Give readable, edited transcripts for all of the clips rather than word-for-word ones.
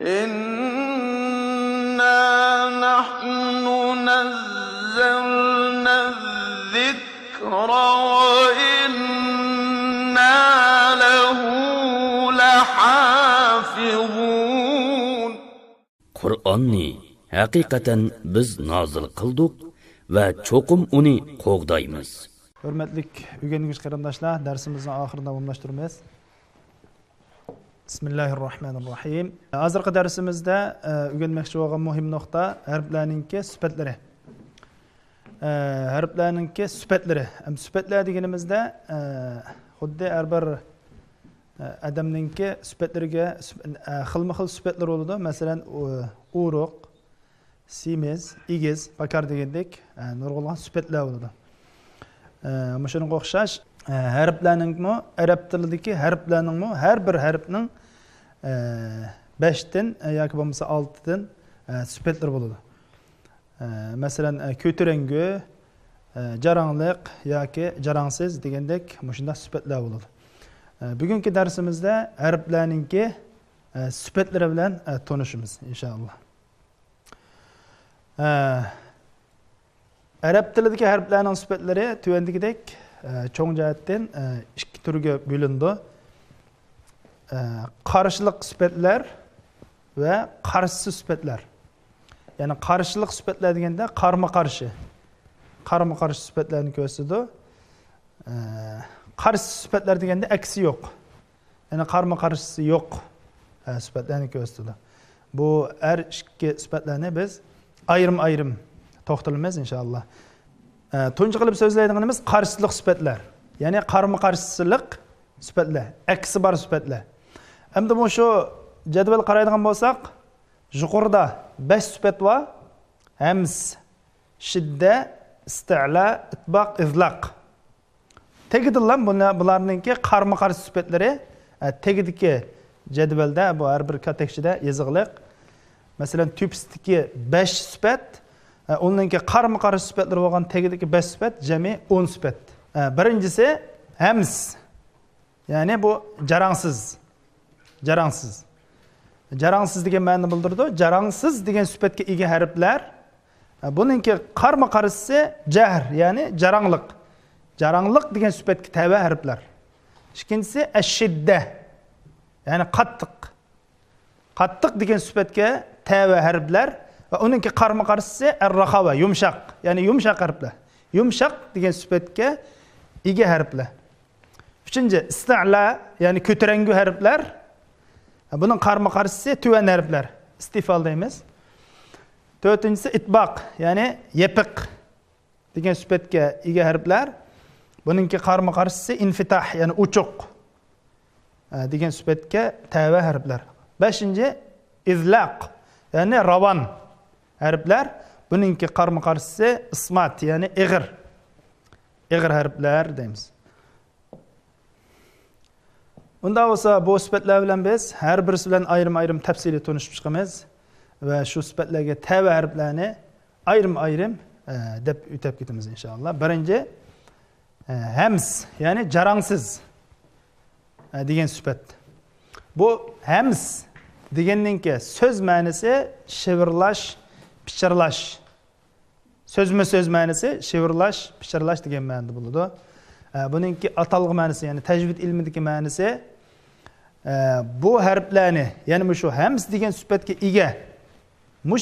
إنا نحن نزلنا الذكر وإنا له لحافظون. Qur'onni haqiqatan biz nozil qildik va cho'qim uni qo'g'daymiz. Hürmetlik ügengüç qarindoshlar, darsimizning oxirida davomlashtiramiz. Bismillahirrahmanirrahim. Hozirgi darsimizda o'rganmoqchi bo'lgan muhim nuqta harflarningki sifatlari. Harflarningki sifatlari. Sifatlar deganimizda xuddi har bir odamningki sifatlariga xilma-xil sifatlar bo'ladi. Masalan, uruq, semiz, egiz, bakar degandek nurg'ulg'an sifatlar bo'ladi. Shunga o'xshash harflarningmi arab tilidagi harflarningmi har bir harfning 5 dan yoki bo'lmasa 6 dan sifatlar bo'ladi. Masalan, ko'tarangi, jarangliq yoki jaransiz degandek shunday sifatlar bo'ladi. Bugungi darsimizda harflarningki sifatlari bilan tanishamiz inshaalloh. Arab tilidagi harflarning sifatlari tuvandagidek cho'ng jihatdan ikki turga bo'lindi. Qarshilik sifatlar va qarshisiz sifatlar. Ya'ni qarshilik sifatlar deganda qarama-qarshi sifatlarni ko'rsatadi. Qarshisiz sifatlar deganda aksi yo'q. Ya'ni qarama-qarshisi yo'q sifatlarni ko'rsatadi. Bu har ikki sifatlarni biz ayrim to'xtalamiz inshaalloh. Tunji qilib so'zlaydiganimiz qarshilik sifatlar. Ya'ni qarama-qarshilik sifatlar, aksi bor sifatlar. Endi bu shu jadval qaraydigan bo'lsak, yuqorida 5 sifat bor. Hams, shidda, istila, itbaq, izlaq. Tegidillan bularningki qarama-qarshi sifatlari tegidiki jadvalda bu har bir kategoriyada yozig'liq. Masalan, tüpsdeki 5 sifat, onunki qarama-qarshi sifatlar bo'lgan tegidiki 5 sifat, jami 10 sifat. Birincisi hams. Ya'ni bu jarangsiz. Jarangsiz degan ma'noni bildirdi. Jarangsiz degan sifatga ega harflar. Buningki qarama-qarshisi jahr, ya'ni jarangliq. Jarangliq degan sifatga tabi harflar. Ikkinchisi ash-shidda. Ya'ni qattiq. Qattiq degan sifatga tabi harflar va uningki qarama-qarshisi ar-raxava, yumshaq, ya'ni yumshaq harflar. Yumshaq degan sifatga ega harflar. Uchinchi istila, ya'ni ko'tarangi harflar. Buning qarama-qarshisi tuvan harflar. Istifol deymiz. To'rtinchisi itbaq, ya'ni yepiq degan sifatga ega harflar. Buningki qarama-qarshisi infitah, ya'ni uchuq degan sifatga tabi harflar. Beshinchi izlaq, ya'ni ravan harflar. Buningki qarama-qarshisi ismat, ya'ni ig'ir harflar deymiz. Unda bo'lsa bu sifatlar bilan biz har birisi bilan ayrim tafsiliy tanishib chiqamiz va shu sifatlarga tabi harflarni ayrim deb o'tab ketamiz inshaalloh. Birinchi hams, ya'ni jarangsiz degan sifat. Bu hams deganninki so'z ma'nosi shivirlash, pichirlash. So'zma-so'z ma'nosi shivirlash, pichirlash degan ma'noda bo'ladi. Buningki atalg'i ma'nosi, ya'ni tajvid ilmidagi ma'nosi bu harflarni, ya'ni shu hams degan sifatga ega,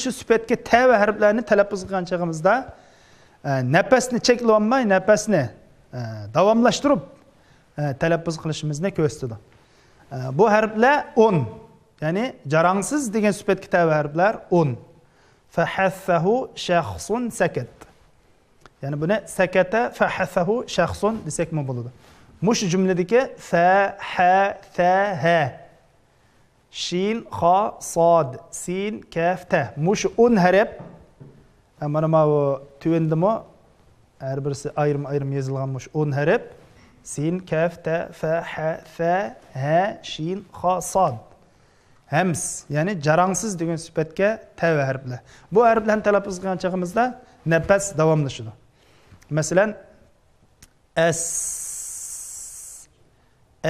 shu sifatga tabi harflarni talaffuz qilgan chog'imizda nafasni cheklab olmay, nafasni davomlashtirib talaffuz qilishimizni ko'rsatadi. Bu harflar 10, ya'ni jarangsiz degan sifatga tabi harflar 10. Fahassahu shakhsun sakat. Ya'ni buni sakata fahassahu shakhsun desak ham bo'ladi. Mush jumladagi fa, ha, tha, ha, shin, xa, sod, sin, kaf, ta. Mush 10 harf. Mana bu tuvendimi har birisi ayrim yozilgan mush 10 harf. Sin, kaf, ta, fa, ha, tha, ha, shin, xa, sod. Hams, ya'ni jarangsiz degan sifatga tabi harflar. Bu harflarni talaffuz qilgan chog'imizda nafas davomlashadi. Masalan, as,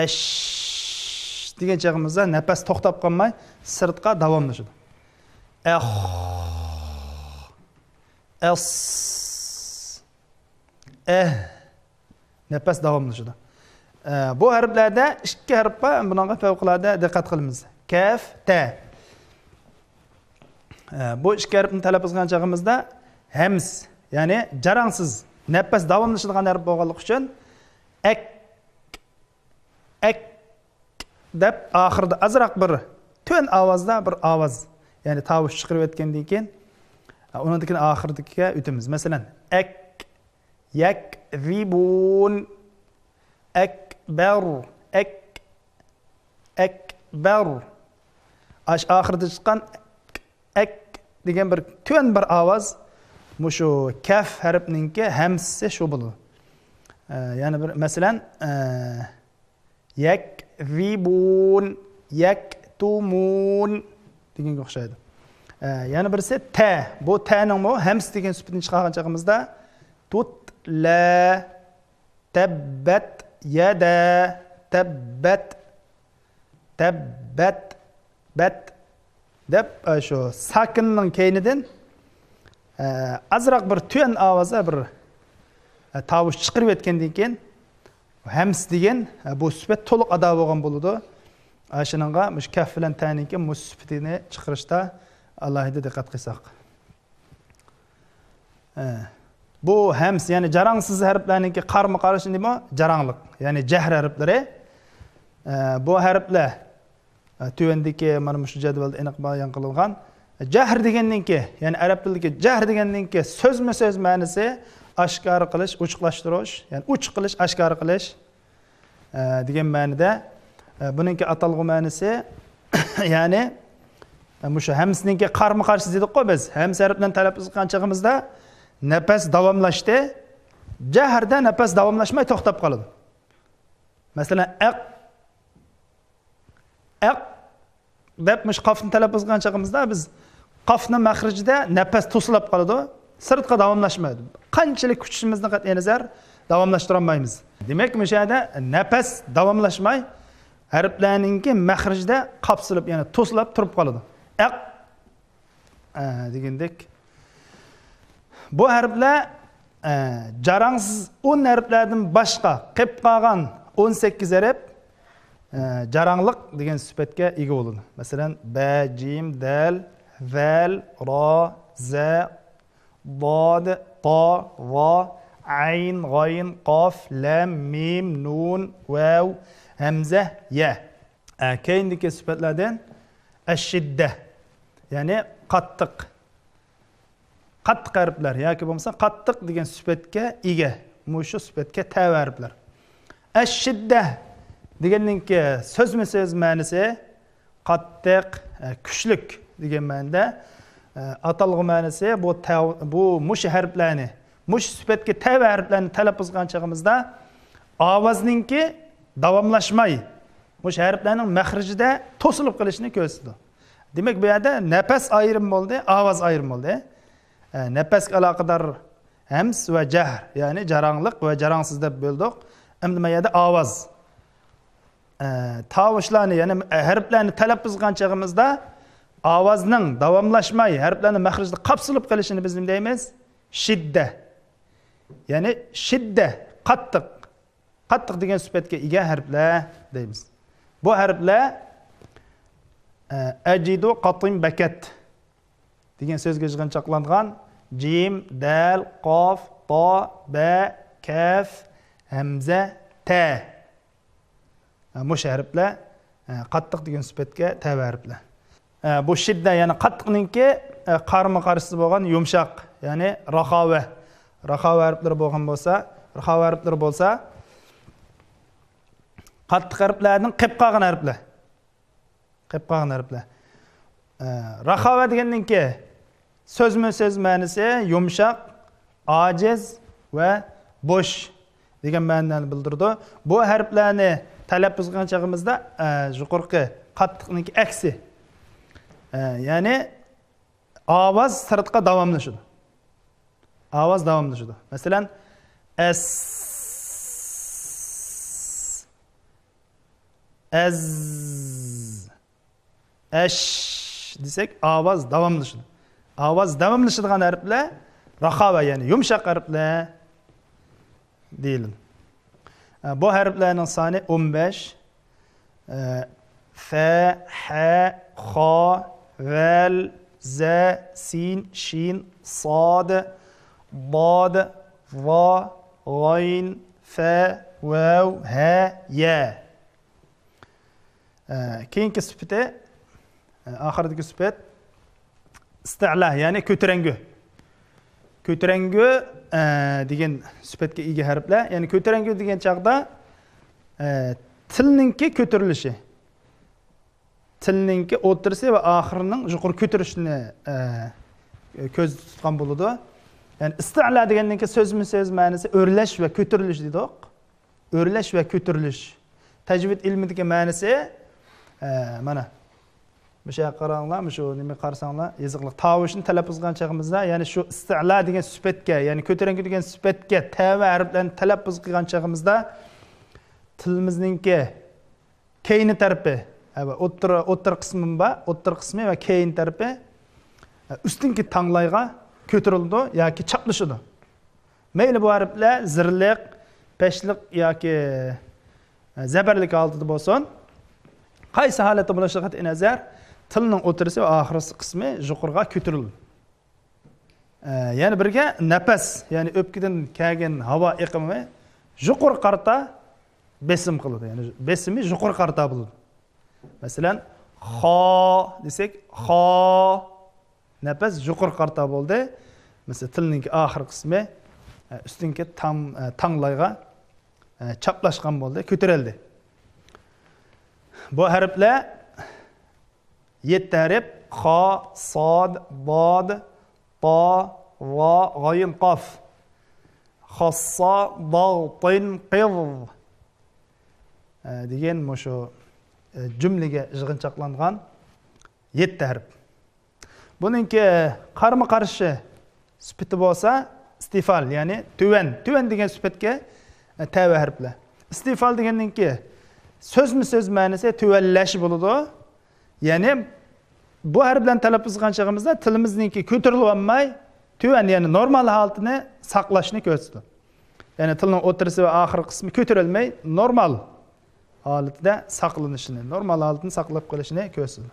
ash degan chog'imizda nafas to'xtab qolmay, sirtqa davomlashadi. Es, nafas davomlashadi. Bu harflarda ikki harf bor, bunga favqulodda diqqat qilamiz. Kaf, ta. Bu ikki harfni talaffuz qilgan chog'imizda hams, ya'ni jarangsiz nafas davomlashadigan harf bo'lganligi uchun ak deb oxirida azroq bir to'n ovozda bir ovoz, ya'ni tovush chiqarib o'tgandan keyin undan keyin oxiriga o'tamiz. Masalan, ak, yak, ribun, akbar, akbar. Oxirida chiqqan ak degan bir to'n bir ovoz mushu kaf harfininki hamsi shu bo'ladi. Ya'ni bir masalan yakribun, yaktumun deganga o'xshaydi. Yana birisi ta. Bu ta'ning bu hams degan sifatini chiqargan chog'imizda tutla, tabbat yada, tabbat bat deb shu sakinning keynidan azroq bir to'n ovozda bir tovush chiqarib o'tgandan keyin hams degan bu sifat to'liq ado bo'lgan bo'ladi. Shuningga mush kaf bilan ta'ninki mush sifatini chiqarishda alohida diqqat qilsak. Bu hams, ya'ni jarangsiz harflarningki qarama-qarshi nima? Jaranglik, ya'ni jahr harflari. Bu harflar tuvandagi mana shu jadvalda aniq bayon qilingan. Jahr deganninki, ya'ni arab tilidagi jahr deganninki so'zma-so'z ma'nosi oshkor qilish, ochiqlashtirish, ya'ni ochiq qilish, oshkor qilish degan ma'noda. Buningki atalg'u ma'nosi ya'ni mushu hamsninki qarama-qarshi dedik-ku biz. Hams harfi bilan talaffuz qilgan chog'imizda nafas davomlashdi. Jahrda nafas davomlashmay to'xtab qoladi. Masalan, aq deb mush qofni talaffuz qilgan chog'imizda biz qofning maxrijida nafas to'silib qoladi. Sirtqa davomlashmaydi. Qanchalik kuchimizni qat'iy nazar davomlashtira olmaymiz. Demak, mush yerda nafas davomlashmay harflarningki maxrijida qapsilib, ya'ni to'silib turib qoladi. Aq degandek. Bu harflar jarangsiz 10 harflardan boshqa qilib qolgan 18 harf jaranglik degan sifatga ega bo'ladi. Masalan, ba, jim, dal, zal, ro, za, dod, to, va, ayn, g'ayn, qof, lam, mim, nun, vav, hamza, ya. Keyindagi sifatlardan ash-shidda, ya'ni qattiq. Qattiq harflar yoki bo'lmasa qattiq degan sifatga ega. Mushu sifatga tabi harflar. Ash-shidda deganninki so'zma-so'z ma'nosi qattiq, kuchlik degan ma'noda. Atalg'u ma'nosi bu mush harflarni, mush sifatga tabi harflarni talaffuz qilgan chog'imizda ovozninki davomlashmay mush harflarning maxrijida to'silib qolishini ko'rsatadi. Demak, bu yerda nafas ayrim bo'ldi, ovoz ayrim bo'ldi. Nafasga aloqador hams va jahr, ya'ni jaranglik va jarangsiz deb bo'ldik. Endi bu yerda ovoz. Tovushlarni, ya'ni harflarni talaffuz qilgan chog'imizda ovozning davomlashmay harflarning maxrijida qapsilib qolishini biz nima deymiz? Shidda. Ya'ni shidda, qattiq. Qattiq degan sifatga ega harflar deymiz. Bu harflar ajidu qatim bakat degan so'zga yig'inchoqlangan jim, dal, qof, to, ba, kaf, hamza, ta. Mush harflar qattiq degan sifatga tabi harflar. Bu shidda, ya'ni qattiqninki qarama-qarshisi bo'lgan yumshoq, ya'ni rahova. Rahova harflari bo'lgan bo'lsa, rahova harflari bo'lsa qattiq harflarning qilib qolgan harflar. Qilib qolgan harflar. Rahova deganninki so'zma-so'z ma'nosi yumshoq, ojiz va bo'sh degan ma'noni bildirdi. Bu harflarni talaffuz qilgan chog'imizda yuqorqi qattiqninki aksi. Ya'ni ovoz sirtqa davomlashadi. Ovoz davomlashadi. Masalan, as, az, Ash desek ovoz davomlashadi. Ovoz davomlashadigan harflar raqaba, ya'ni yumshoq harflar deyiladi. Bu harflarning soni 15. Fa, ha, kha, val, za, sin, shin, sad, dad, va, g'ayn, fa, vav, ha, ya. Keyingi sifati, oxiridagi sifat istila, ya'ni ko'tarangu. Ko'tarangu degan sifatga ega harflar, ya'ni ko'tarangu degan chaqda tilninki ko'tarilishi, tilninki o'tirisi va oxirining yuqori ko'tarilishini ko'z tutgan bo'ladi. Ya'ni istila degandan keyin so'z ma'nosi o'rlash va ko'tarilish dedik. O'rlash va ko'tarilish. Tajvid ilmidagi ma'nosi mana bu yoqqa qaranglar, shu nima qarasanglar, yoziqliq tovushni talaffuz qilgan chog'imizda, ya'ni shu istila degan sifatga, ya'ni ko'taranki degan sifatga tava harflarini talaffuz qilgan chog'imizda tilimizningki keyni tarafi, o'ttir qismi bor, o'ttir qismi va keyin tarafi ustinki tanglayga ko'tarildi yoki chaplashadi. Mayli bu harflar zirliq, peshliq yoki zabarlik holatida bo'lsin, qaysi holatda bo'lishiga qat'iy nazar tilning o'tirisi va oxirgi qismi yuqoriga ko'tariladi. Ya'ni birga nafas, ya'ni o'pkadan kelgan havo iqimi yuqori qarta besim qiladi. Ya'ni besimi yuqori qarta bo'ladi. Masalan, xo desak, xo nafas yuqori qarta bo'ldi. Masalan, tilning oxirgi qismi ustinki tanglayga chaplashgan bo'ldi, ko'tarildi. Bu harflar 7 harf: xo, sod, bod, to, va, g'ayn, qof. Xossa, dog'tin, qiv degan shu jumlaga yig'inchoqlangan 7 harf. Buningki qarama-qarshi sifati bo'lsa istifal, ya'ni tuvan degan sifatga tava harflar. Istifal degandan-ki so'z ma'nosi tuvallash bo'ladi. Ya'ni bu harf bilan talaffuz qilgan chog'imizda tilimizningki ko'tarilib olmay, tuvan, ya'ni normal holatini saqlashni ko'rsatadi. Ya'ni tilning o'tirisi va oxirgi qismi ko'tarilmay, normal holatida saqlanishini, normal holatini saqlab qolishini ko'rsatadi.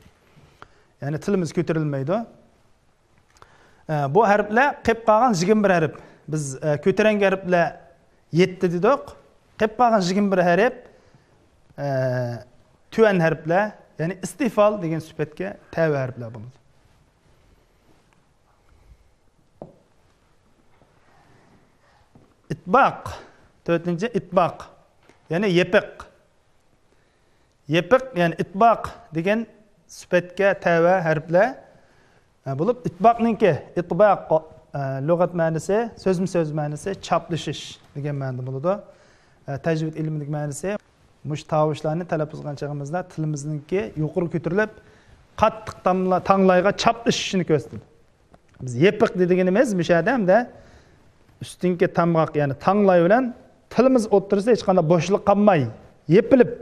Ya'ni tilimiz ko'tarilmaydi. Bu harflar qilib qolgan 21 harf. Biz ko'tarangi harflar 7 dedik. Qilib qolgan 21 harf tuvan harflar, ya'ni istifal degan sifatga tava harflar bo'ladi. Itbaq, 4-chi itbaq, ya'ni yepiq. Yepiq, ya'ni itbaq degan sifatga tava harflar bo'lib, itbaqningki itbaq lug'at ma'nosi, so'z ma'nosi chaplashish degan ma'noda bo'ladi. Tajvid ilmining ma'nosi mush tovushlarni talaffuz qilgan chog'imizda tilimizningki yuqori ko'tarilib, qattiq tanglayga chaplashishini ko'rsatadi. Biz yepiq deganimiz bu yerda hamda ustinki tamg'oq, ya'ni tanglay bilan tilimiz o'tirsa hech qanday bo'shliq qolmay, yepilib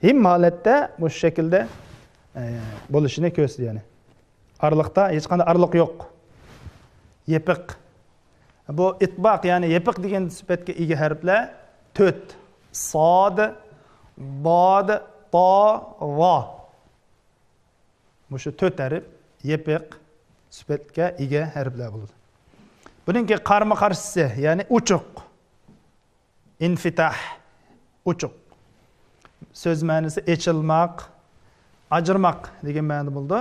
him holatda bu shaklda bo'lishini ko'rsatadi. Ya'ni arliqda hech qanday arliq yo'q. Yepiq. Bu itbaq, ya'ni yepiq degan sifatga ega harflar 4: sod, bod, to, va. Bu shu 4 harf yepiq sifatga ega harflar bo'ladi. Buningki qarama-qarshisi, ya'ni uchuq. Infitah, uchuq. So'z ma'nosi echilmoq, ajirmoq degan ma'noda bo'ldi.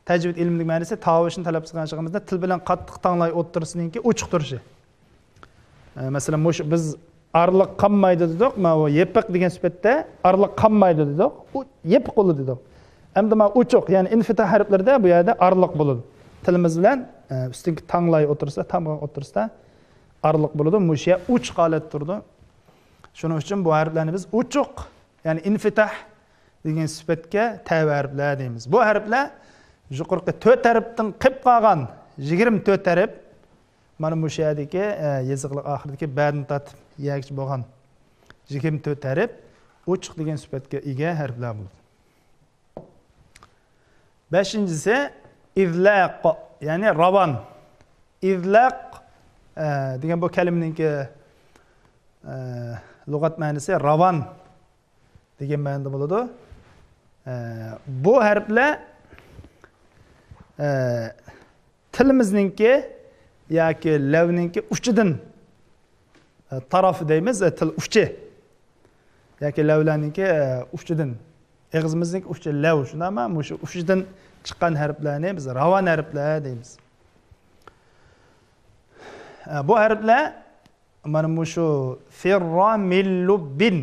Tajvid ilmining ma'nosi tovushni talaffuz qilgan chog'imizda til bilan qattiq tanglay o'tirisiningki uchuq turishi. Masalan, biz arliq qolmaydi dedik, mana bu yepiq degan sifatda arliq qolmaydi dedik, yepiq bo'ladi dedik. Endi mana uchuq, ya'ni infitah harflarda bu yerda arliq bo'ladi. Tilimiz bilan ustinki tanglay o'tirsa, tamg'oq o'tirsa arliq bo'ladi. Musha uch holat turdi. Shuning uchun bu harflarni biz uchuq, ya'ni infitah degan sifatga tava harflar deymiz. Bu harflar yuqorqi 4 harfdan qilib qolgan 24 harf mana bu sherdagi yoziqliq oxiridagi badni tatib yagich bo'lgan 24 harf uchuq degan sifatga ega harflar bo'ladi. Beshinchisi izlaq, ya'ni ravon. Izlaq degan bu kalimaning lug'at ma'nosi ravon degan ma'noda bo'ladi. Bu harflar tilimizningki yoki lavninki uchidan tarafi deymiz, til uchi yoki lavlarninki uchidan, og'zimizning uchi lav, shundaymi? Shu uchidan chiqqan harflarni biz ravon harflar deymiz. Bu harflar mana shu firra millubbin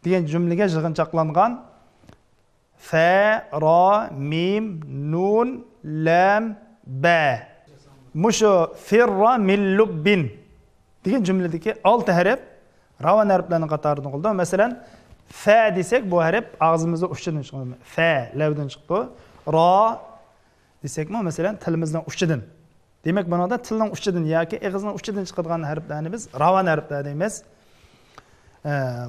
degan jumlaga yig'inchoqlangan fa, ra, mim, nun, lam, ba. Mushu firra millubbin degan jumladagi 6 harf ravon harflarning qatoridan qoldi. Masalan, fa desak, bu harf og'zimizda uchidan chiqadi. Fa lavdan chiqdi. Ra desakmi, masalan, tilimizdan uchidan. Demak, bunada tilning uchidan yoki og'izning uchidan chiqadigan harflarni biz ravon harflar deymiz.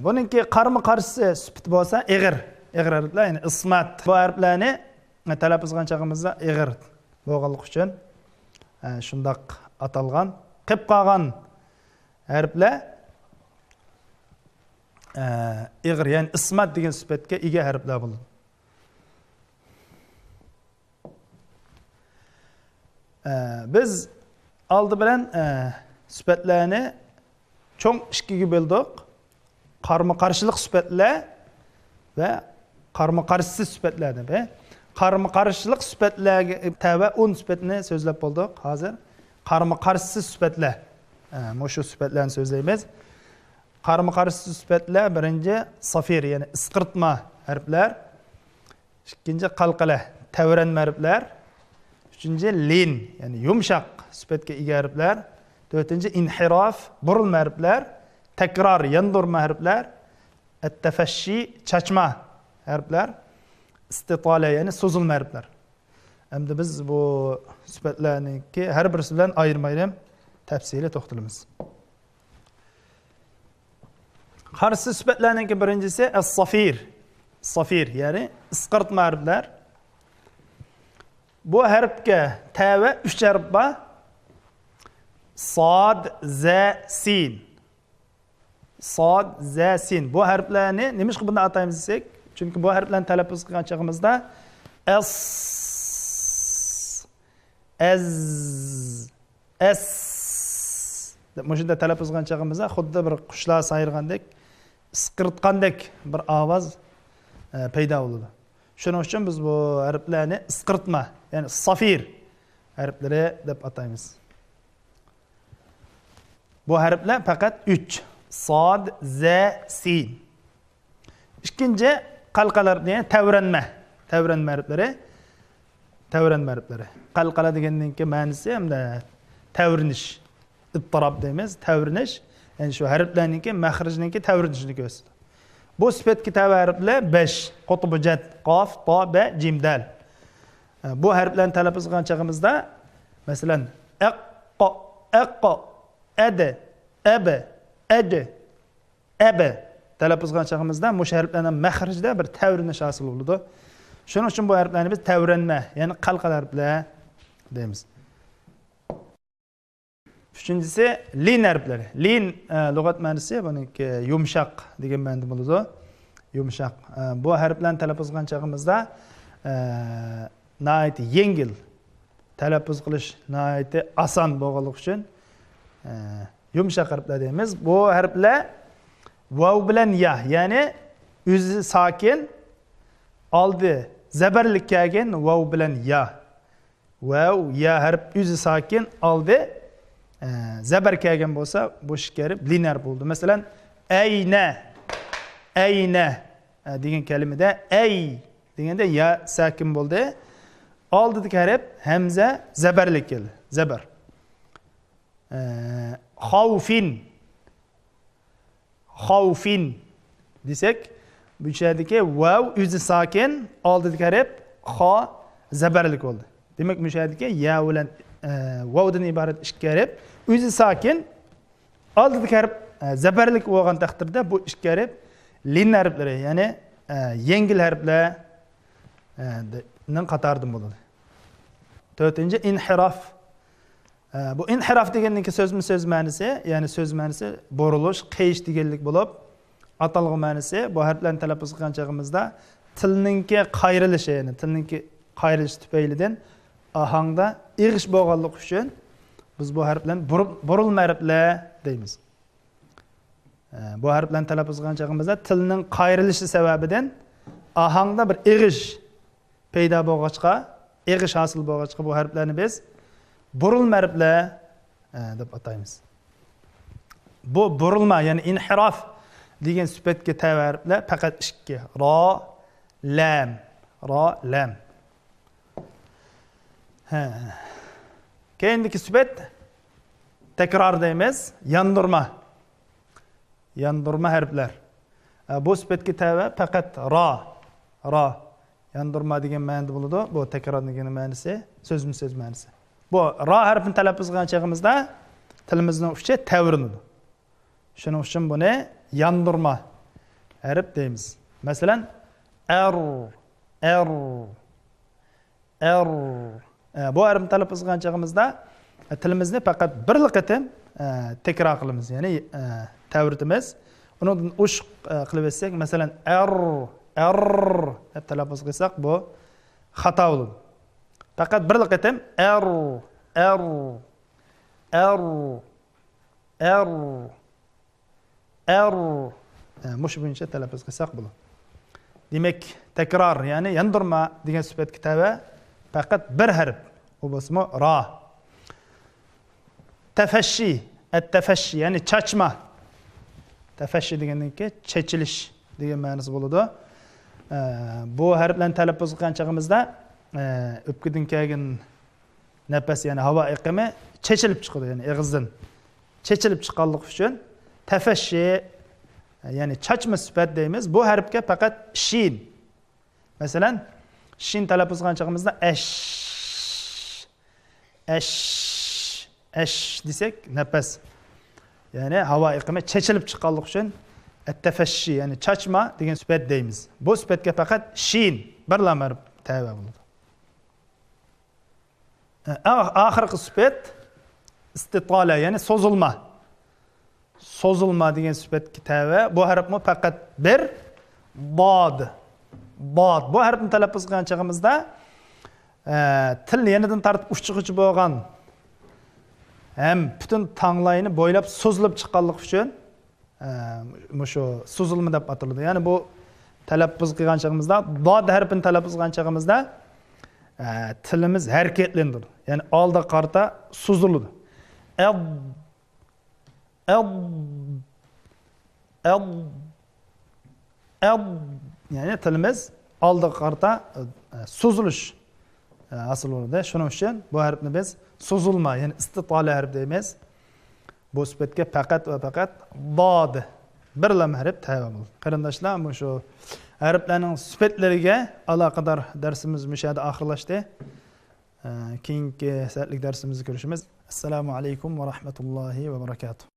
Buningki qarama-qarshisi sifat bo'lsa ig'ir harflar, ya'ni ismat. Bu harflarni talaffuz qilgan chog'imizda ig'ir bo'lganlik uchun shundoq atalgan. Qilib qolgan harflar ig'ir, ya'ni ismat degan sifatga ega harflar bo'ladi. Biz oldi bilan sifatlarni cho'ng ikkiga bo'ldik. Qarama-qarshilik sifatlar va qarama-qarshisiz sifatlar deb. Qarama-qarshilik sifatlarga tava 10 sifatni so'zlab bo'ldik. Hozir qarama-qarshisiz sifatlar, mana shu sifatlarni so'zlaymiz. Qarama-qarshisiz sifatlar birinchi safir, ya'ni isqirtma harflar. Ikkinchi qalqala, tavranma harflar. Uchinchi lin, ya'ni yumshoq sifatga ega harflar. To'rtinchi inhirof, burilma harflar. Takror, yandurma harflar. At-tafashshi, chachma harflar. Istitola, ya'ni so'zilma harflar. Endi biz bu sifatlarningki har birisi bilan ayirma-ayrim tafsili to'xtalamiz. Qarshi sifatlarningki birinchisi as-safir. Safir, ya'ni isqirtma harflar. Bu harfga tava 3 harf bor. Sod, za, sin. Sod, za, sin. Bu harflarni nima qilib bunday ataymiz desak, chunki bu harflarni talaffuz qilgan chog'imizda as, az, as deb shunday talaffuz qilgan chog'imizda xuddi bir qushlar sayrgandek, isqirtgandek bir ovoz paydo bo'ladi. Shuning uchun biz bu harflarni isqirtma, ya'ni safir harflari deb ataymiz. Bu harflar faqat 3. Sod, za, sin. Ikkinchi qalqalar, ya'ni tavranma harflari. Tavranma harflari. Qalqala deganning ma'nosi hamda tavrinish, ittirob deymiz, tavrinish. Ya'ni shu harflarning maxrijning tavrinishini ko'rsatadi. Bu sifatga tava harflar 5. Qutbu jad, qof, to, ba, jim, dal. Bu harflarni talaffuz qilgan chog'imizda masalan aqqa, aqqa, ada, aba, ada, aba talaffuz qilgan chog'imizda bu harflarning maxrijida bir tavrinish hosil bo'ladi. Shuning uchun bu harflarni biz tavranma, ya'ni qalqala harflar deymiz. Uchinchisi lin harflari. Lin lug'at ma'nosi buniki yumshoq degan ma'noda bo'ladi. Yumshoq. Bu harflarni talaffuz qilgan chog'imizda nihoyat yengil talaffuz qilish nihoyat oson bo'lganligi uchun yumshoq harflar deymiz. Bu harflar vav bilan ya, ya'ni o'zi sokin, oldi zabarlik kelgan vav bilan ya. Vav ya harf o'zi sokin, oldi zabar kelgan bo'lsa, bu shikarib lin harf bo'ldi. Masalan, ayna degan kalimada ay deganda ya sakin bo'ldi. Oldidagi harf hamza zabarlik keldi. Zabar. Xavfin desak, bu yerdagi vav o'zi sokin, oldidagi harf xo zabarlik bo'ldi. Demak, bu yerdagi ya bilan vavdan iborat ikki harf o'zi sokin, oldidagi harf zabarlik bo'lgan taqdirda bu ikki harf lin harflari, ya'ni yengil harflar ning qatoridan bo'ladi. 4-chi inhirof. Bu inhirof deganning so'z ma'nosi, ya'ni so'z ma'nosi burilish, qiyish deganlik bo'lib, atalg'i ma'nosi bu harflarni talaffuz qilgan chog'imizda tilningki qayrilishi, ya'ni tilningki qayrilish tufaylidan ohangda ig'ish bo'lganligi uchun biz bu harflarni burilma harflar deymiz. Bu harflarni talaffuz qilgan chog'imizda tilning qayrilishi sababidan ohangda bir ig'ish paydo bo'lg'achqa, ig'ish hosil bo'lg'achqa bu harflarni biz burilma harflar deb ataymiz. Bu burilma, ya'ni inhirof degan sifatga tabi harflar faqat 2. Ro, lam. Ro, lam. Keyindagi sifat takror deymiz, yondirma. Yondirma harflar. Bu sifatga tabi faqat ro. Ro. Yondirma degan ma'noda bo'ladi. Bu takror degan ma'nosi, so'z ma'nosi. Bu ro harfini talaffuz qilgan chog'imizda tilimizning uchi tavrinadi. Shuning uchun buni yondirma harf deymiz. Masalan, bu harfni talaffuz qilgan chog'imizda tilimizni faqat bir qatim takror qilamiz, ya'ni tavritimiz. Uni ush qilib etsak, masalan, deb talaffuz qilsak, bu xato bo'ladi. Faqat bir qatim mush bo'yicha talaffuz qilsak bo'ladi. Demak, takror, ya'ni yondirma degan sifatga tabi faqat bir harf. U bo'lsa ra. Tafashshi, at-tafashshi, ya'ni chachma. Tafashshi degandan keyin chechilish degan ma'nosi bo'ladi. Bu harflarni talaffuz qilgan chog'imizda o'pkadan kelgan nafas, ya'ni havo iqimi chechilib chiqadi, ya'ni og'izdan chechilib chiqqanligi uchun tafashshi, ya'ni chachma sifat deymiz. Bu harfga faqat shin. Masalan, shin talaffuz qilgan chog'imizda ash desak, nafas, ya'ni havo iqimi chechilib chiqqanligi uchun at-tafashshi, ya'ni chachma degan sifat deymiz. Bu sifatga faqat shin bir lam harf tabi bo'ladi. Oxirgi sifat istitala, ya'ni so'zilma. So'zilma degan sifatga tabi. Bu harfmi faqat bir bod. Bod. Bu harfni talaffuz qilgan chog'imizda til yenidan tortib uchiqchi bo'lgan ham butun tanglayni bo'ylab so'zilib chiqqanligi uchun shu so'zilma deb ataladi. Ya'ni bu talaffuz qilgan chog'imizda bod harfini talaffuz qilgan chog'imizda tilimiz harakatlanadi. Ya'ni oldi qarta so'ziladi. Ya'ni tilimiz oldi qarta so'zilish asl bo'ladi. Shuning uchun bu harfni biz so'zilma, ya'ni istitala harf deymiz. Bu sifatga faqat va faqat bod bir lam harf tabi bo'ladi. Qarindoshlar, shu harflarning sifatlariga aloqador darsimiz mushada oxirlashdi. Keyingi soatlik darsimizni ko'rishimiz. Assalomu alaykum va rahmatullohi va barakatuh.